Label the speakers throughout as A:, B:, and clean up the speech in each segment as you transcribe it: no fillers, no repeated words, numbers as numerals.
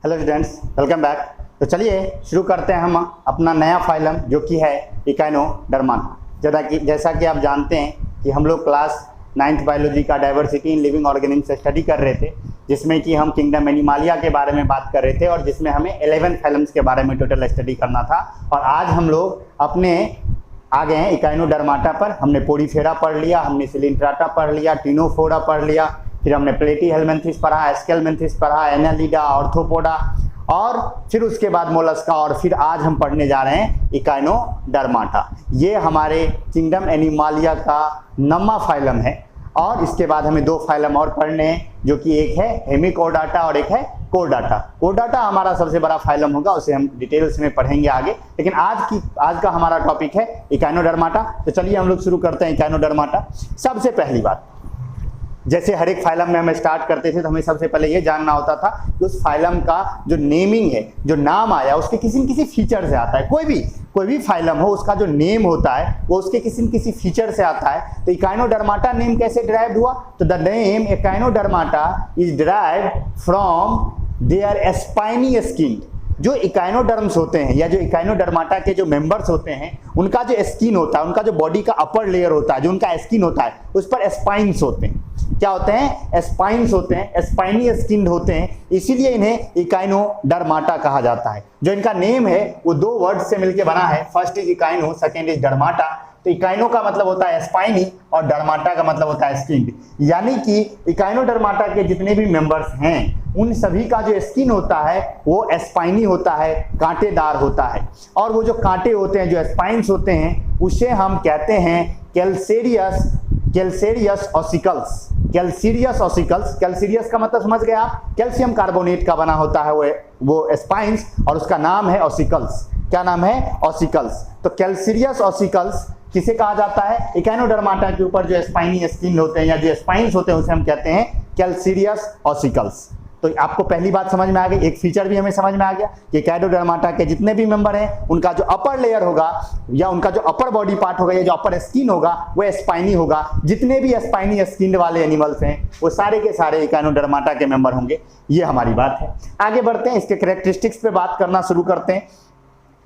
A: Hello students, welcome back. तो चलिए शुरू करते हैं हम अपना नया फाइलम जो कि है इकाइनोडर्माटा। जैसा कि आप जानते हैं कि हम लोग क्लास 9th बायोलॉजी का डाइवर्सिटी इन लिविंग ऑर्गेनिज्म से स्टडी कर रहे थे, जिसमें कि हम किंगडम एनिमालिया के बारे में बात कर रहे थे और जिसमें हमें 11 फाइलम्स के बारे में टोटल स्टडी करना था। और आज हम लोग अपने आ गए हैं इकाइनोडर्माटा पर। हमने पोरीफेरा पढ़ लिया, हमने सिलिंट्राटा पढ़ लिया, टिनोफोरा पढ़ लिया, फिर हमने प्लेटीहेलमिन्थिस पढ़ा, एस्केलमिन्थिस पढ़ा, एनालिडा, ऑर्थोपोडा और फिर उसके बाद मोलस्का और फिर आज हम पढ़ने जा रहे हैं इकाइनोडर्माटा। ये हमारे किंगडम एनिमालिया का 9वां फाइलम है और इसके बाद हमें 2 फाइलम और पढ़ने हैं, जो कि एक है हेमिकोडाटा और एक है कोडाटा। कोडाटा हमारा सबसे बड़ा फाइलम होगा, उसे हम डिटेल्स में पढ़ेंगे आगे, लेकिन आज का हमारा टॉपिक है इकाइनोडर्माटा। तो चलिए हम लोग शुरू करते हैं इकाइनोडर्माटा। सबसे पहली बात, जैसे हर एक फाइलम में हम स्टार्ट करते थे तो हमें सबसे पहले ये जानना होता था कि उस फाइलम का जो नेमिंग है, जो नाम आया, उसके किसी न किसी फीचर से आता है। कोई भी फाइलम हो, उसका जो नेम होता है वो उसके किसी न किसी फीचर से आता है। तो इकाइनोडर्माटा नेम कैसे डिराइव्ड हुआ? तो the name echinodermata is derived from their spiny skin. जो इकाइनोडर्म्स होते हैं या जो इकाइनोडर्माटा के जो मेंबर्स होते हैं, उनका जो स्किन होता है, उनका जो बॉडी का अपर लेयर होता है, जो उनका स्किन होता है, उस पर स्पाइन्स होते हैं। क्या होते हैं? स्पाइन्स होते हैं, स्पाइनी स्किन होते हैं, इसीलिए इन्हें इकाइनोडर्माटा कहा जाता है। जो इनका नेम है वो 2 वर्ड से मिलकर बना है। First is echino, second is dermata. तो इकाइनो का मतलब होता है स्पाइनी और डर्माटा का मतलब होता है स्किन। यानी कि इकाइनोडर्माटा के जितने भी मेंबर्स हैं उन सभी का जो स्किन होता है वो स्पाइनी होता है, कांटेदार होता है। और वो जो कांटे होते हैं, जो स्पाइन्स होते हैं, उसे हम कहते हैं calcareous ossicles. Calcareous ossicles, calcareous का मतलब समझ गए आप? कैल्शियम कार्बोनेट का बना होता है वो स्पाइन्स और उसका नाम है ऑसिकल्स। क्या नाम है? ऑसिकल्स। तो कैल्सीरियस ऑसिकल्स किसे कहा जाता है? इकाइनोडर्माटा के ऊपर जो स्पाइनी स्किन होते हैं या जो स्पाइन्स होते हैं उसे हम कहते हैं कैल्सीरियस ऑसिकल्स। तो आपको पहली बात समझ में आ गई, एक फीचर भी हमें समझ में आ गया कि इकाइनोडर्माटा के जितने भी मेंबर हैं उनका जो अपर लेयर होगा या उनका जो अपर बॉडी पार्ट होगा या जो अपर स्किन होगा वो स्पाइनी होगा। जितने भी स्पाइनी स्किन वाले एनिमल्स हैं वो सारे के सारे इकाइनोडर्माटा के मेंबर होंगे। ये हमारी बात है। आगे बढ़ते हैं, इसके कैरेक्टरिस्टिक्स पे बात करना शुरू करते हैं।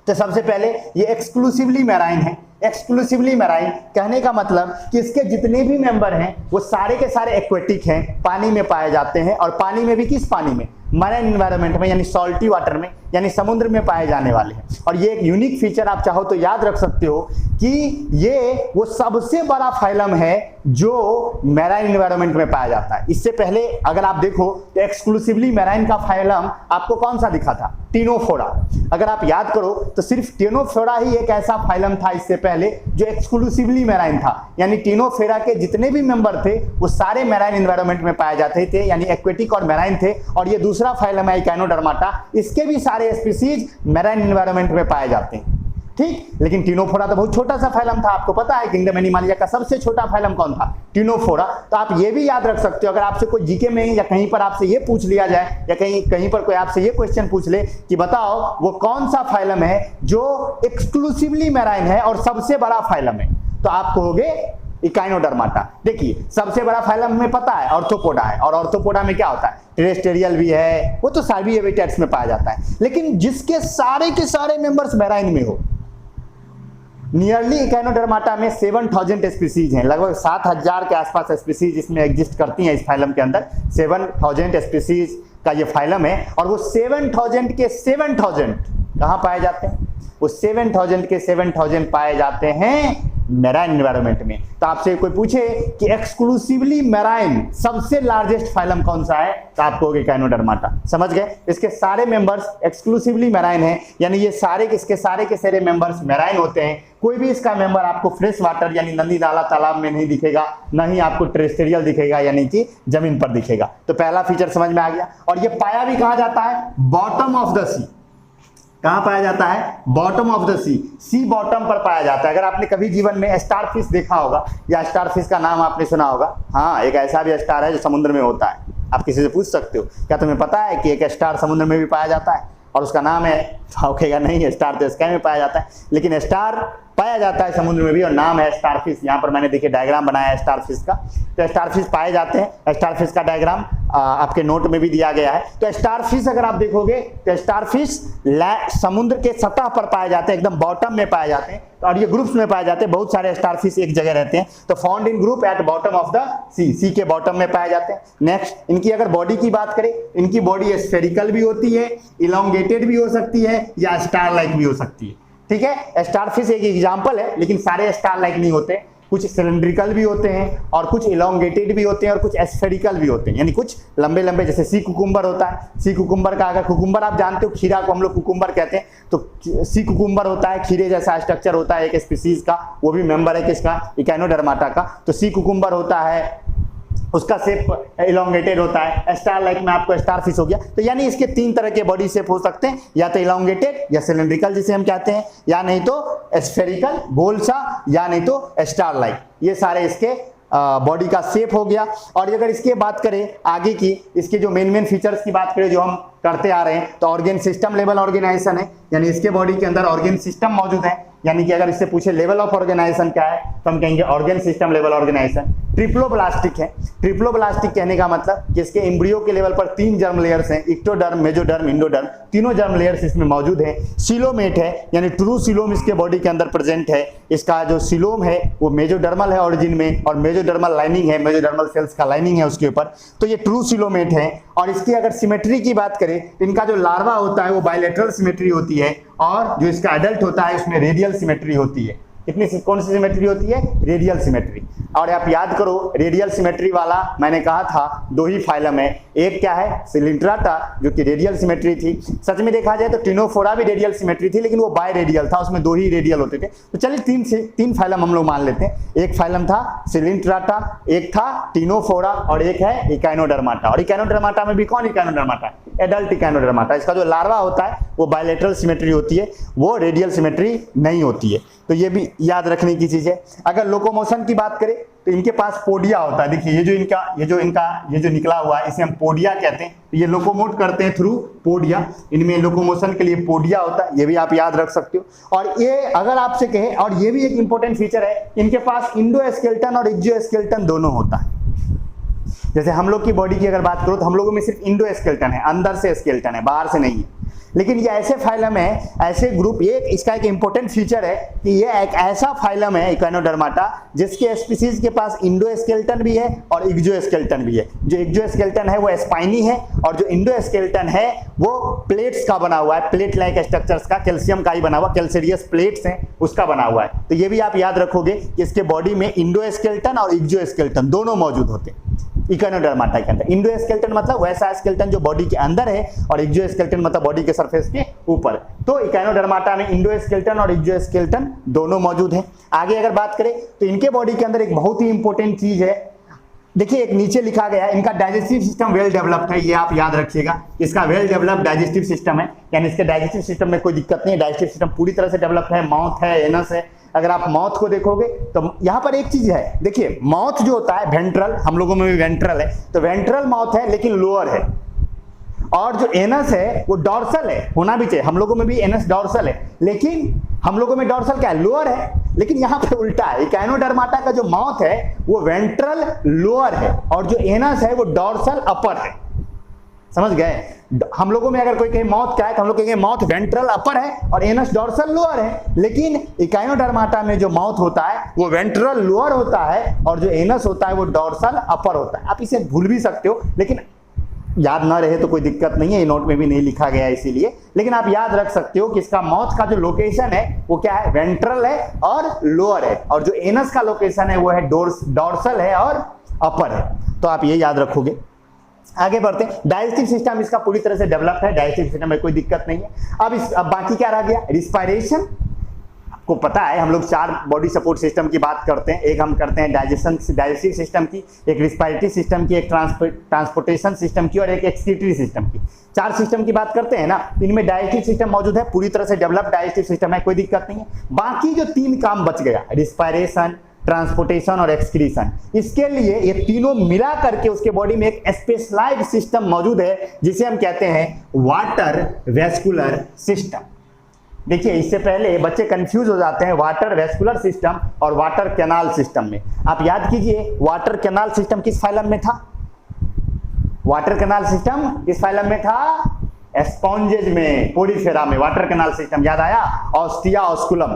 A: तो सबसे पहले ये एक्सक्लूसिवली मैराइन है। एक्सक्लूसिवली मैराइन कहने का मतलब कि इसके जितने भी मेंबर हैं वो सारे के सारे एक्वेटिक हैं, पानी में पाए जाते हैं। और पानी में भी किस पानी में? मैराइन एनवायरनमेंट में, यानी सॉल्टी वाटर में, यानी समुद्र में पाए जाने वाले हैं। और ये एक यूनिक फीचर आप चाहो तो याद रख सकते हो कि ये वो सबसे बड़ा फाइलम है जो मैराइन एनवायरनमेंट में पाया जाता है। इससे पहले अगर आप देखो तो एक्सक्लूसिवली मैराइन का फाइलम आपको कौन सा दिखा था? टिनोफोरा। अगर आप याद करो तो सिर्फ टिनोफोरा ही एक ऐसा फाइलम था इससे पहले जो एक्सक्लूसिवली मैराइन था। यानी टिनोफोरा के जितने भी मेंबर थे वो सारे मैराइन एनवायरनमेंट में पाए जाते थे, यानी एक्वेटिक और मैराइन थे। और ये दूसरा फाइलम है इकाइनोडर्माटा, इसके भी सारे स्पीसीज मैराइन एनवायरनमेंट में पाए जाते हैं। ठीक, लेकिन टिनोफोरा तो बहुत छोटा सा फाइलम था। आपको पता है किंगडम एनिमालिया का सबसे छोटा फाइलम कौन था? टिनोफोरा। तो आप ये भी याद रख सकते हो, अगर आपसे कोई जीके में या कहीं पर आपसे ये पूछ लिया जाए या कहीं पर कोई आपसे ये क्वेश्चन पूछ ले कि बताओ वो कौन सा फाइलम है जो एक्सक्लूसिवली मैराइन है और सबसे बड़ा फाइलम है, तो आप कहोगे इकाइनोडर्माटा। देखिए सबसे बड़ा फाइलम में पता है ऑर्थोपोडा है, और ऑर्थोपोडा में क्या होता है? टेरेस्टेरियल भी है, वो तो सार्वी हैबिटेट्स में पाया जाता है। लेकिन जिसके सारे के सारे मेंबर्स मैराइन में हो, नियरली इकाइनोडर्माटा में 7000 स्पीसीज हैं, लगभग 7000 के आसपास स्पीसीज इसमें एग्जिस्ट करती हैं। इस फाइलम के अंदर 7000 स्पीसीज का ये फाइलम है और वो 7000 के 7000 कहाँ पाए जाते हैं? वो 7000 के 7000 पाए जाते हैं मैराइन एनवायरनमेंट में। तो आपसे कोई पूछे कि एक्सक्लूसिवली मैराइन सबसे लार्जेस्ट फाइलम कौन सा है, तो आप कहोगे इकाइनोडर्माटा। समझ गए? इसके सारे मेंबर्स एक्सक्लूसिवली मैराइन हैं, यानी ये सारे के सारे मेंबर्स मैराइन होते हैं। कोई भी इसका मेंबर आपको फ्रेश वाटर यानी नदी नाला तालाब में नहीं दिखेगा, ना ही आपको टेरेस्टेरियल दिखेगा यानी कि जमीन पर दिखेगा। तो पहला फीचर समझ में आ गया। और ये पाया भी कहाँ जाता है? Bottom of the sea. कहां पाया जाता है? Bottom of the sea bottom पर पाया जाता है। अगर आपने कभी जीवन में स्टारफिश देखा होगा या स्टारफिश का नाम आपने सुना होगा, हाँ, एक ऐसा भी स्टार है जो समुद्र में होता है। आप किसी से पूछ सकते हो क्या तुम्हें पता है कि एक स्टार समुद्र में भी पाया जाता है और उसका नाम है? कहेगा नहीं, स्टार तो स्काई में पाया जाता है, लेकिन स्टार पाया जाता है समुद्र में भी और नाम है स्टारफिश। यहाँ पर मैंने देखिए डायग्राम बनाया है स्टारफिश का। तो स्टारफिश पाए जाते हैं। स्टारफिश का डायग्राम आपके नोट में भी दिया गया है। तो स्टारफिश अगर आप देखोगे तो स्टारफिश समुद्र के सतह पर पाए जाते हैं, एकदम बॉटम में पाए जाते हैं, और ये ग्रुप्स में पाए जाते हैं। बहुत सारे स्टारफिश एक जगह रहते हैं, तो found in group at bottom of the sea के बॉटम में पाए जाते हैं। नेक्स्ट, इनकी अगर बॉडी की बात करें, इनकी बॉडी स्फेरिकल भी होती है, इलोंगेटेड भी हो सकती है, या स्टार लाइक भी हो सकती है। ठीक है, स्टारफिश एक एग्जाम्पल है, लेकिन सारे स्टार लाइक नहीं होते, कुछ सिलेंड्रिकल भी होते हैं और कुछ इलोंगेटेड भी होते हैं और कुछ स्फेरिकल भी होते हैं, यानी कुछ लंबे लंबे, जैसे सी कुकुम्बर होता है। सी कुकुम्बर का, अगर कुकुम्बर आप जानते हो, खीरा को हम लोग कुकुम्बर कहते हैं, तो सी कुकुम्बर होता है, खीरे जैसा स्ट्रक्चर होता है, एक स्पीसीज का, वो भी मेंबर है किसका, इकाइनोडर्माटा का। तो सी कुकुम्बर होता है, उसका शेप इलोंगेटेड होता है। स्टार लाइक में आपको स्टारफिश हो गया। तो यानी इसके 3 तरह के बॉडी शेप हो सकते हैं, या तो इलोंगेटेड या सिलेंड्रिकल जिसे हम कहते हैं, या नहीं तो स्फेरिकल गोल सा, या नहीं तो स्टार लाइक। ये सारे इसके बॉडी का शेप हो गया। और अगर इसकी बात करें आगे की, इसके जो मेन फीचर्स की बात करें जो हम करते आ रहे हैं, तो ऑर्गेन सिस्टम लेवल ऑर्गेनाइजेशन है, यानी इसके बॉडी के अंदर ऑर्गेन सिस्टम मौजूद है। यानी कि अगर इससे पूछे लेवल ऑफ ऑर्गेनाइजेशन क्या है, तो हम कहेंगे organ system level organization. Triploblastic है। ट्रिप्लोब्लास्टिक कहने का मतलब कि इसके एम्ब्रियो के लेवल पर 3 जर्म लेयर्स हैं, इक्टोडर्म, मेजोडर्म, इंडोडर्म, तीनों जर्म लेयर्स इसमें मौजूद है। सिलोमेट है, यानी ट्रू सिलोम इसके बॉडी के अंदर प्रेजेंट है। इसका जो सिलोम है वो मेजोडर्मल है ऑरिजिन में, और मेजोडर्मल लाइनिंग है, मेजोडर्मल सेल्स का लाइनिंग है उसके ऊपर, तो ये ट्रू सिलोमेट है। और इसकी अगर सिमेट्री की बात करें, इनका जो लार्वा होता है वो बायलैटरल सिमेट्री होती है, और जो इसका एडल्ट होता है उसमें रेडियल सिमेट्री होती है। कौन सी सिमेट्री होती है? Radial symmetry. और आप याद करो, रेडियल सिमेट्री वाला मैंने कहा था 2 ही फाइलम है, एक क्या है, सिलिंट्राटा, जो कि रेडियल सिमेट्री थी। सच में देखा जाए तो टिनोफोरा भी रेडियल सिमेट्री थी, लेकिन वो बाय रेडियल था, उसमें 2 ही रेडियल होते थे। तो चलिए 3 फाइलम हम लोग मान लेते हैं। एक फाइलम था सिलिंट्राटा, एक था टिनोफोरा, और एक है इकाइनोडर्माटा। और इकाइनोडर्माटा में भी कौन इकाइनोडर्माटा? Adult Echinodermata. इसका जो लार्वा होता है वो बायलैटरल सिमेट्री होती है, वो रेडियल सिमेट्री नहीं होती है। तो ये भी याद रखने की चीज है। अगर लोकोमोशन की बात करें तो इनके पास पोडिया होता है। देखिए ये जो निकला हुआ है इसे हम पोडिया कहते हैं। तो ये लोकोमोट करते हैं थ्रू पोडिया, इनमें लोकोमोशन के लिए पोडिया होता है, ये भी आप याद रख सकते हो। और ये अगर आपसे कहे, और ये भी एक इंपॉर्टेंट फीचर है, इनके पास इंडोस्केलेटन और एक्सोस्केलेटन दोनों होता है। जैसे हम लोग की बॉडी की अगर बात करो तो हम लोगों में सिर्फ इंडोस्केलेटन है, अंदर से स्केलेटन है, बाहर से नहीं है। लेकिन ये ऐसे फाइलम है, ऐसे ग्रुप, ये इसका एक इंपॉर्टेंट फीचर है कि ये एक ऐसा फाइलम है इकाइनोडर्माटा जिसके स्पीसीज के पास इंडोस्केलेटन भी है और एक्सोस्केलेटन भी है। जो एक्सोस्केलेटन है वो स्पाइनी है, और जो इंडोस्केलेटन है वो प्लेट्स का बना हुआ है, प्लेट लाइक स्ट्रक्चर्स का, कैल्शियम का ही बना हुआ, कैल्सीरियस प्लेट्स हैं उसका बना हुआ है। तो ये भी आप याद रखोगे कि इसके बॉडी में इंडोस्केलेटन और एक्सोस्केलेटन दोनों मौजूद होते हैं इकाइनोडर्माटा के अंदर। इंडोस्केलेटन मतलब वैसा स्केलेटन जो बॉडी के अंदर है, और एक्सोस्केलेटन मतलब बॉडी के सरफेस के ऊपर। तो इकाइनोडर्माटा में इंडोस्केलेटन और एक्सोस्केलेटन दोनों मौजूद हैं। आगे अगर बात करें तो इनके बॉडी के अंदर एक बहुत ही इंपॉर्टेंट चीज है, देखिए एक नीचे लिखा गया है, इनका डाइजेस्टिव सिस्टम वेल डेवलप्ड है, ये आप याद रखिएगा। इसका वेल डेवलप्ड डाइजेस्टिव सिस्टम है, यानी इसके डाइजेस्टिव सिस्टम में कोई दिक्कत नहीं है, डाइजेस्टिव सिस्टम पूरी तरह से डेवलप्ड है। माउथ है, एनस है। अगर आप माउथ को देखोगे तो यहाँ पर एक चीज है, देखिए माउथ जो होता है वेंट्रल, हम लोगों में भी वेंट्रल है, तो वेंट्रल माउथ है लेकिन लोअर है। और जो एनस है वो डॉर्सल है, होना भी चाहिए, हम लोगों में भी एनस डॉर्सल है, लेकिन हम लोगों में डॉर्सल क्या है? लोअर है। लेकिन यहाँ पे उल्टा है, इकाइनोडर्माटा का जो माउथ है वो वेंट्रल लोअर है, और जो एनस है वो डॉर्सल अपर है। समझ गए? हम लोगों में अगर कोई कहे माउथ क्या है तो हम लोग कहेंगे माउथ वेंट्रल अपर है और एनस डॉर्सल लोअर है। लेकिन इकाइनोडर्माटा में जो माउथ होता है वो वेंट्रल लोअर होता है, और जो एनस होता है वो डॉर्सल अपर होता है। आप इसे भूल भी सकते हो, लेकिन याद ना रहे तो कोई दिक्कत नहीं है, ये नोट में भी नहीं लिखा गया है इसीलिए। लेकिन आप याद रख सकते हो कि इसका माउथ का जो लोकेशन है वो क्या है? वेंट्रल है और लोअर है, और जो एनस का लोकेशन है वो है डॉर्सल है और अपर है। तो आप ये याद रखोगे। आगे बढ़ते हैं। डाइजेस्टिव सिस्टम इसका पूरी तरह से डेवलप है, डाइजेस्टिव सिस्टम में कोई दिक्कत नहीं है। अब बाकी क्या रह गया? रिस्पायरेशन। आपको पता है हम लोग 4 बॉडी सपोर्ट सिस्टम की बात करते हैं। एक हम करते हैं डाइजेस्टिव सिस्टम की, एक रिस्पायरेटरी सिस्टम की, एक ट्रांसपोर्टेशन सिस्टम की, और एक एक्सक्रीटरी सिस्टम की। 4 सिस्टम की बात करते हैं ना, इनमें डाइजेस्टिव सिस्टम मौजूद है, पूरी तरह से डेवलप डाइजेस्टिव सिस्टम है, कोई दिक्कत नहीं है। बाकी जो 3 काम बच गया, रिस्पायरेशन, ट्रांसपोर्टेशन और एक्सक्रीशन, इसके लिए ये तीनों मिला करके उसके बॉडी में एक स्पेशलाइज्ड सिस्टम मौजूद है जिसे हम कहते हैं वाटर वेस्कुलर सिस्टम। देखिए इससे पहले बच्चे कंफ्यूज हो जाते हैं वाटर वेस्कुलर सिस्टम और वाटर कैनाल सिस्टम में। आप याद कीजिए वाटर कैनाल सिस्टम किस फाइलम में था? वाटर कैनाल सिस्टम किस फाइलम में था? स्पॉन्जेज में, पोडीफेरा में वाटर कैनाल सिस्टम। याद आया? ऑस्टिया ऑस्कुलम,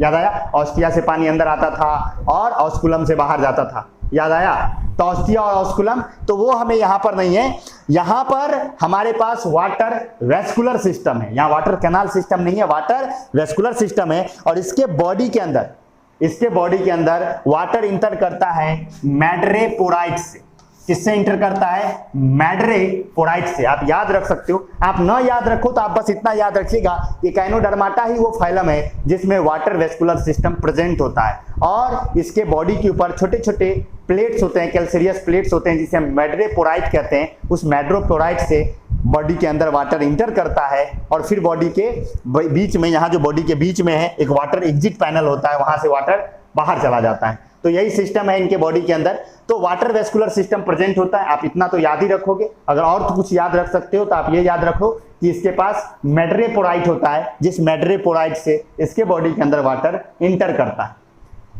A: याद आया? ऑस्टिया से पानी अंदर आता था और ऑस्कुलम से बाहर जाता था, याद आया? तो ऑस्टिया और ऑस्कुलम, तो वो हमें यहां पर नहीं है, यहां पर हमारे पास वाटर वेस्कुलर सिस्टम है। यहां वाटर कैनाल सिस्टम नहीं है, वाटर वेस्कुलर सिस्टम है। और इसके बॉडी के अंदर वाटर इंटर करता है मैड्रेपोराइट से। किससे इंटर करता है? मैड्रेपोराइट से। आप याद रख सकते हो, आप ना याद रखो तो आप बस इतना याद रखिएगा कि इकाइनोडर्माटा ही वो फाइलम है जिसमें वाटर वेस्कुलर सिस्टम प्रेजेंट होता है। और इसके बॉडी के ऊपर छोटे छोटे प्लेट्स होते हैं, कैल्सीरियस प्लेट्स होते हैं, जिसे हम मैड्रेपोराइट कहते हैं। उस मैड्रेपोराइट से बॉडी के अंदर वाटर इंटर करता है और फिर बॉडी के बीच में, यहाँ जो बॉडी के बीच में है, एक वाटर एग्जिट पैनल होता है, वहां से वाटर बाहर चला जाता है। तो यही सिस्टम है इनके बॉडी के अंदर। तो वाटर वेस्कुलर सिस्टम प्रेजेंट होता है। आप इतना तो याद ही रखोगे। अगर और तो कुछ याद रख सकते हो तो आप ये याद रखो कि इसके पास मैड्रेपोराइट होता है, जिस मैड्रेपोराइट से इसके बॉडी के अंदर वाटर इंटर करता है।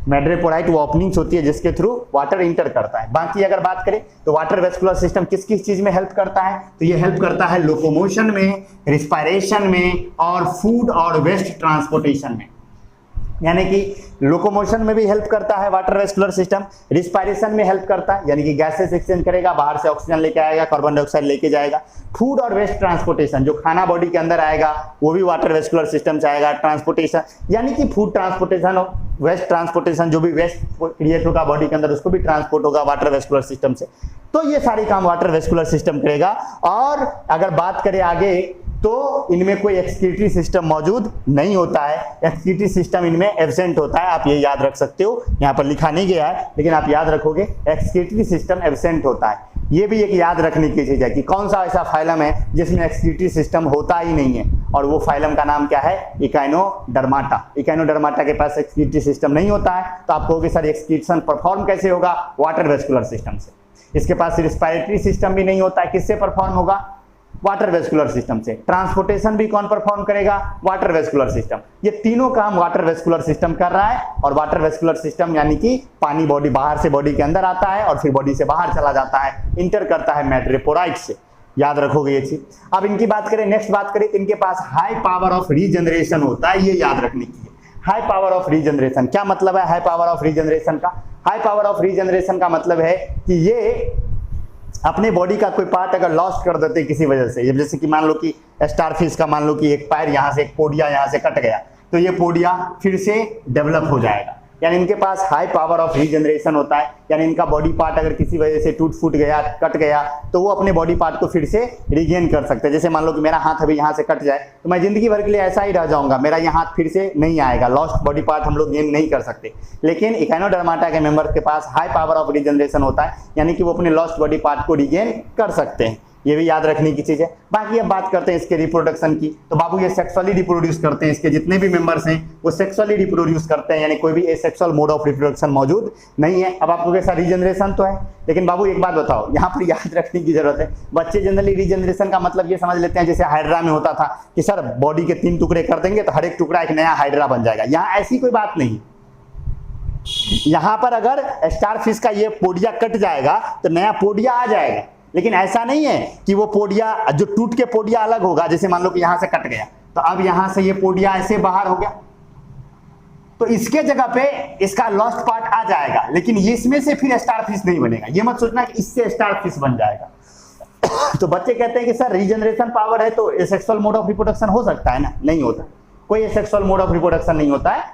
A: मैड्रेपोराइट वो ओपनिंग्स होती है जिसके थ्रू वाटर इंटर करता है। बाकी अगर बात करें तो वाटर वेस्कुलर सिस्टम किस किस चीज में हेल्प करता है? तो ये हेल्प करता है लोकोमोशन में, रिस्पायरेशन में और फूड और वेस्ट ट्रांसपोर्टेशन में। यानी कि लोकोमोशन में भी हेल्प करता है वाटर वेस्कुलर सिस्टम, रिस्पायरेशन में हेल्प करता है, यानी कि गैसेस एक्सचेंज करेगा, बाहर से ऑक्सीजन लेके आएगा, कार्बन डाइऑक्साइड लेके जाएगा। फूड और वेस्ट ट्रांसपोर्टेशन, जो खाना बॉडी के अंदर आएगा वो भी वाटर वेस्कुलर सिस्टम से आएगा। ट्रांसपोर्टेशन यानी कि फूड ट्रांसपोर्टेशन और वेस्ट ट्रांसपोर्टेशन, जो भी वेस्ट क्रिएट होगा बॉडी के अंदर उसको भी ट्रांसपोर्ट होगा वाटर वेस्कुलर सिस्टम से। तो ये सारी काम वाटर वेस्कुलर सिस्टम करेगा। और अगर बात करें आगे तो इनमें कोई एक्सक्रीटरी सिस्टम मौजूद नहीं होता है, एक्सक्रीटरी सिस्टम इनमें एब्सेंट होता है। आप ये याद रख सकते हो, यहाँ पर लिखा नहीं गया है लेकिन आप याद रखोगे एक्सक्रीटरी सिस्टम एब्सेंट होता है। ये भी एक याद रखने की चीज है कि कौन सा ऐसा फाइलम है जिसमें एक्सक्रीटरी सिस्टम होता ही नहीं है, और वो फाइलम का नाम क्या है? इकाइनोडर्माटा। इकाइनोडर्माटा के पास एक्सक्रीटरी सिस्टम नहीं होता है। तो आप कहोगे सर एक्सक्रीशन परफॉर्म कैसे होगा? वाटर वेस्कुलर सिस्टम से। इसके पास रिस्पायरेटरी सिस्टम भी नहीं होता है, किससे परफॉर्म होगा? वाटर वेस्कुलर सिस्टम से। ट्रांसपोर्टेशन भी कौन परफॉर्म करेगा? Water vascular system. ये तीनों काम वाटर वेस्कुलर सिस्टम कर रहा है। और वाटर वेस्कुलर सिस्टम यानी कि पानी बॉडी बाहर से बॉडी के अंदर आता है और फिर बॉडी से बाहर चला जाता है, इंटर करता है मैड्रेपोराइट से। याद रखोगे ये चीज। अब इनकी बात करें, नेक्स्ट बात करें तो इनके पास हाई पावर ऑफ रीजनरेशन होता है, ये याद रखने की है। हाई पावर ऑफ रीजनरेशन क्या मतलब है? हाई पावर ऑफ रीजनरेशन का, हाई पावर ऑफ रीजनरेशन का मतलब है कि ये अपने बॉडी का कोई पार्ट अगर लॉस्ट कर देते किसी वजह से, जैसे कि मान लो कि स्टारफिश का मान लो कि एक पैर यहाँ से, एक पोडिया यहाँ से कट गया, तो ये पोडिया फिर से डेवलप हो जाएगा। यानी इनके पास हाई पावर ऑफ रीजनरेशन होता है। यानी इनका बॉडी पार्ट अगर किसी वजह से टूट फूट गया, कट गया, तो वो अपने बॉडी पार्ट को फिर से रिगेन कर सकते हैं। जैसे मान लो कि मेरा हाथ अभी यहाँ से कट जाए तो मैं जिंदगी भर के लिए ऐसा ही रह जाऊंगा, मेरा ये हाथ फिर से नहीं आएगा। लॉस्ट बॉडी पार्ट हम लोग गेन नहीं कर सकते। लेकिन इकाइनोडर्माटा के मेंबर्स के पास हाई पावर ऑफ रीजनरेशन होता है, यानी कि वो अपने लॉस्ट बॉडी पार्ट को रिगेन कर सकते हैं। ये भी याद रखने की चीज है। बाकी अब बात करते हैं इसके रिप्रोडक्शन की। तो बाबू ये सेक्सुअली रिप्रोड्यूस करते हैं, इसके जितने भी मेंबर्स हैं वो सेक्सुअली रिप्रोड्यूस करते हैं, यानी कोई भी एसेक्सुअल मोड ऑफ रिप्रोडक्शन मौजूद नहीं है। अब आपको कैसा रीजनरेशन तो है, लेकिन बाबू एक बात बताओ, यहाँ पर याद रखने की जरूरत है। बच्चे जनरली रीजनरेशन का मतलब ये समझ लेते हैं जैसे हाइड्रा में होता था कि सर बॉडी के 3 टुकड़े कर देंगे तो हर एक टुकड़ा एक नया हाइड्रा बन जाएगा। यहाँ ऐसी कोई बात नहीं। यहाँ पर अगर स्टारफिश का ये पोडिया कट जाएगा तो नया पोडिया आ जाएगा, लेकिन ऐसा नहीं है कि वो पोडिया जो टूट के पोडिया अलग होगा। जैसे मान लो कि यहां से कट गया तो अब यहां से ये पोडिया ऐसे बाहर हो गया, तो इसके जगह पे इसका लॉस्ट पार्ट आ जाएगा, लेकिन इसमें से फिर स्टारफिश नहीं बनेगा। ये मत सोचना कि इससे स्टारफिश बन जाएगा। तो बच्चे कहते हैं कि सर रीजनरेशन पावर है तो एसेक्सुअल मोड ऑफ रिप्रोडक्शन हो सकता है ना? नहीं होता, कोई एसेक्सुअल मोड ऑफ रिप्रोडक्शन नहीं होता है।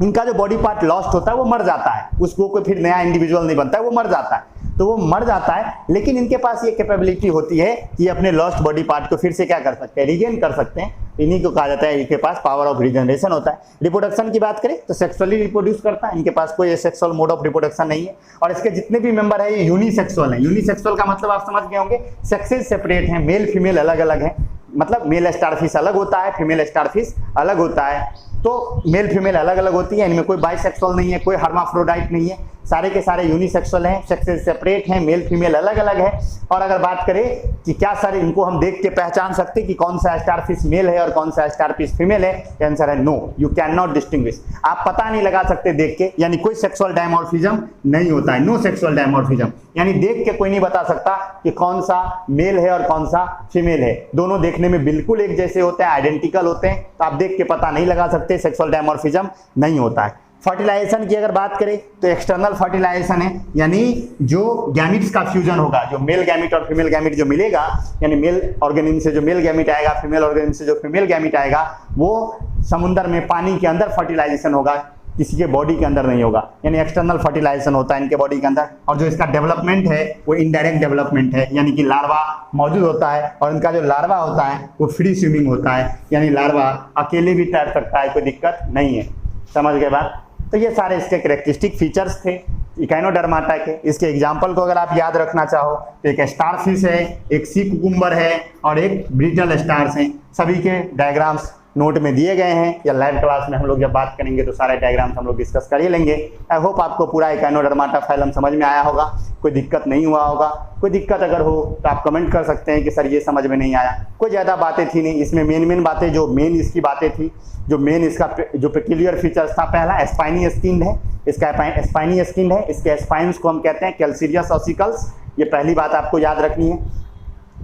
A: इनका जो बॉडी पार्ट लॉस्ट होता है वो मर जाता है, उसको कोई फिर नया इंडिविजुअल नहीं बनता है, वो मर जाता है। तो वो मर जाता है, लेकिन इनके पास ये कैपेबिलिटी होती है कि अपने लॉस्ट बॉडी पार्ट को फिर से क्या कर सकते हैं? रिगेन कर सकते हैं। इन्हीं को कहा जाता है इनके पास पावर ऑफ रिजनरेशन होता है। रिप्रोडक्शन की बात करें तो सेक्सुअली रिप्रोड्यूस करता है, इनके पास कोई सेक्सुअल मोड ऑफ रिप्रोडक्शन नहीं है। और इसके जितने भी मेंबर है ये यूनिसेक्सुअल है। यूनिसेक्सुअल का मतलब आप समझ गए होंगे, सेक्सेस सेपरेट हैं, मेल फीमेल अलग अलग है। मतलब मेल स्टारफिश अलग होता है, फीमेल स्टारफिश अलग होता है। तो मेल फीमेल अलग अलग होती है, इनमें कोई बाइसेक्सुअल नहीं है, कोई हर्माफ्रोडाइट नहीं है। सारे के सारे यूनिसेक्सुअल हैं, सेक्सेस सेपरेट हैं, मेल फीमेल अलग अलग है। और अगर बात करें कि क्या सर इनको हम देख के पहचान सकते कि कौन सा स्टारफिश मेल है और कौन सा स्टारफिश फीमेल है, आंसर है no, you can not distinguish. आप पता नहीं लगा सकते देख के, यानी कोई सेक्सुअल डायमॉर्फिज्म नहीं होता है, नो सेक्सुअल डायमॉर्फिज्म, यानी देख के कोई नहीं बता सकता कि कौन सा मेल है और कौन सा फीमेल है। दोनों देखने में बिल्कुल एक जैसे होते हैं, आइडेंटिकल होते हैं, तो आप देख के पता नहीं लगा सकते, सेक्सुअल डायमॉर्फिज्म नहीं होता है। फर्टिलाइजेशन की अगर बात करें तो एक्सटर्नल फर्टिलाइजेशन है, यानी जो गैमिट्स का फ्यूजन होगा, जो मेल गैमिट और फीमेल गैमिट जो मिलेगा, यानी मेल ऑर्गेनिज्म से जो मेल गैमिट आएगा, फीमेल ऑर्गेनिज्म से जो फीमेल गैमिट आएगा, वो समुद्र में पानी के अंदर फर्टिलाइजेशन होगा, किसी के बॉडी के अंदर नहीं होगा, यानी एक्सटर्नल फर्टिलाइजेशन होता है इनके बॉडी के अंदर। और जो इसका डेवलपमेंट है वो इनडायरेक्ट डेवलपमेंट है, यानी कि लार्वा मौजूद होता है और इनका जो लार्वा होता है वो फ्री स्विमिंग होता है, यानी लार्वा अकेले भी तैर सकता है, कोई दिक्कत नहीं है। समझ गए बात? तो ये सारे इसके कैरेक्टरिस्टिक फीचर्स थे इकाइनोडर्माटा के। इसके एग्जाम्पल को अगर आप याद रखना चाहो तो एक स्टारफिश है, एक सी कुकुम्बर है और एक ब्रिटल स्टार्स हैं। सभी के डायग्राम्स नोट में दिए गए हैं, या लाइव क्लास में हम लोग जब बात करेंगे तो सारे डायग्राम्स हम लोग डिस्कस कर ही लेंगे। आई होप आपको पूरा इकाइनोडर्माटा फाइलम समझ में आया होगा, कोई दिक्कत नहीं हुआ होगा। कोई दिक्कत अगर हो तो आप कमेंट कर सकते हैं कि सर ये समझ में नहीं आया। कोई ज़्यादा बातें थी नहीं इसमें, मेन बातें जो मेन इसकी बातें थी, जो मेन इसका जो पेक्यूलियर फीचर्स था, पहला स्पाइनी स्किन है, इसका स्पाइनी स्किन है, इसके स्पाइन्स को हम कहते हैं कैल्सीरियस ऑसिकल्स, ये पहली बात आपको याद रखनी है।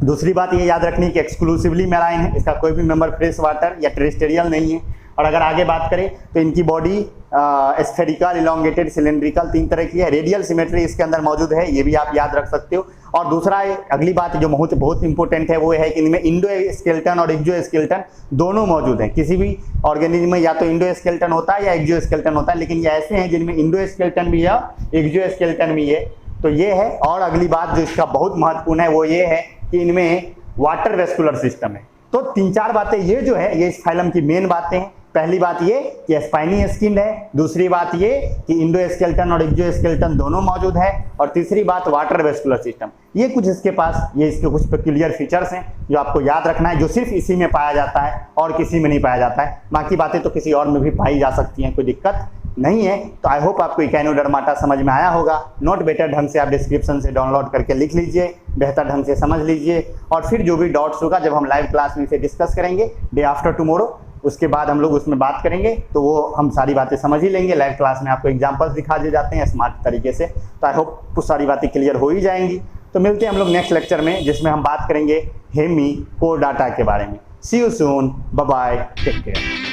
A: दूसरी बात ये याद रखनी है कि एक्सक्लूसिवली मैराइन है, इसका कोई भी मेंबर फ्रेश वाटर या टेरेस्टेरियल नहीं है। और अगर आगे बात करें तो इनकी बॉडी स्फेरिकल, इलोंगेटेड, सिलेंड्रिकल, 3 तरह की है। रेडियल सिमेट्री इसके अंदर मौजूद है, ये भी आप याद रख सकते हो। और दूसरा अगली बात जो बहुत इंपॉर्टेंट है वो है कि इनमें इंडो स्केलेटन और एक्सो स्केलेटन दोनों मौजूद हैं। किसी भी ऑर्गेनिज्म में या तो इंडो स्केलेटन होता है या एक्सो स्केलेटन होता है, लेकिन ये ऐसे हैं जिनमें इंडो स्केलेटन भी है, एक्सो स्केलेटन भी है, तो ये है। और अगली बात जो इसका बहुत महत्वपूर्ण है वो ये है कि इनमें वाटर वेस्कुलर सिस्टम है। तो 3-4 बातें ये जो है ये इस फाइलम की मेन बातें हैं। पहली बात ये कि स्पाइनी स्किन है, दूसरी बात ये कि इंडो स्केलेटन और एक्सो स्केलेटन दोनों मौजूद है, और तीसरी बात वाटर वेस्कुलर सिस्टम। ये कुछ इसके पास, ये इसके कुछ पेक्यूलियर फीचर्स हैं जो आपको याद रखना है, जो सिर्फ इसी में पाया जाता है और किसी में नहीं पाया जाता है। बाकी बातें तो किसी और में भी पाई जा सकती हैं, कोई दिक्कत नहीं है। तो आई होप आपको इकाइनोडर्माटा समझ में आया होगा। नोट बेटर ढंग से आप डिस्क्रिप्शन से डाउनलोड करके लिख लीजिए, बेहतर ढंग से समझ लीजिए, और फिर जो भी डाउट्स होगा जब हम लाइव क्लास में इसे डिस्कस करेंगे डे आफ्टर टुमारो, उसके बाद हम लोग उसमें बात करेंगे तो वो हम सारी बातें समझ ही लेंगे। लाइव क्लास में आपको एग्जाम्पल्स दिखा दिए जाते हैं स्मार्ट तरीके से, तो आई होप कुछ सारी बातें क्लियर हो ही जाएंगी। तो मिलते हैं हम लोग नेक्स्ट लेक्चर में, जिसमें हम बात करेंगे हेमी कोर डाटा के बारे में। See you soon, bye bye, take care.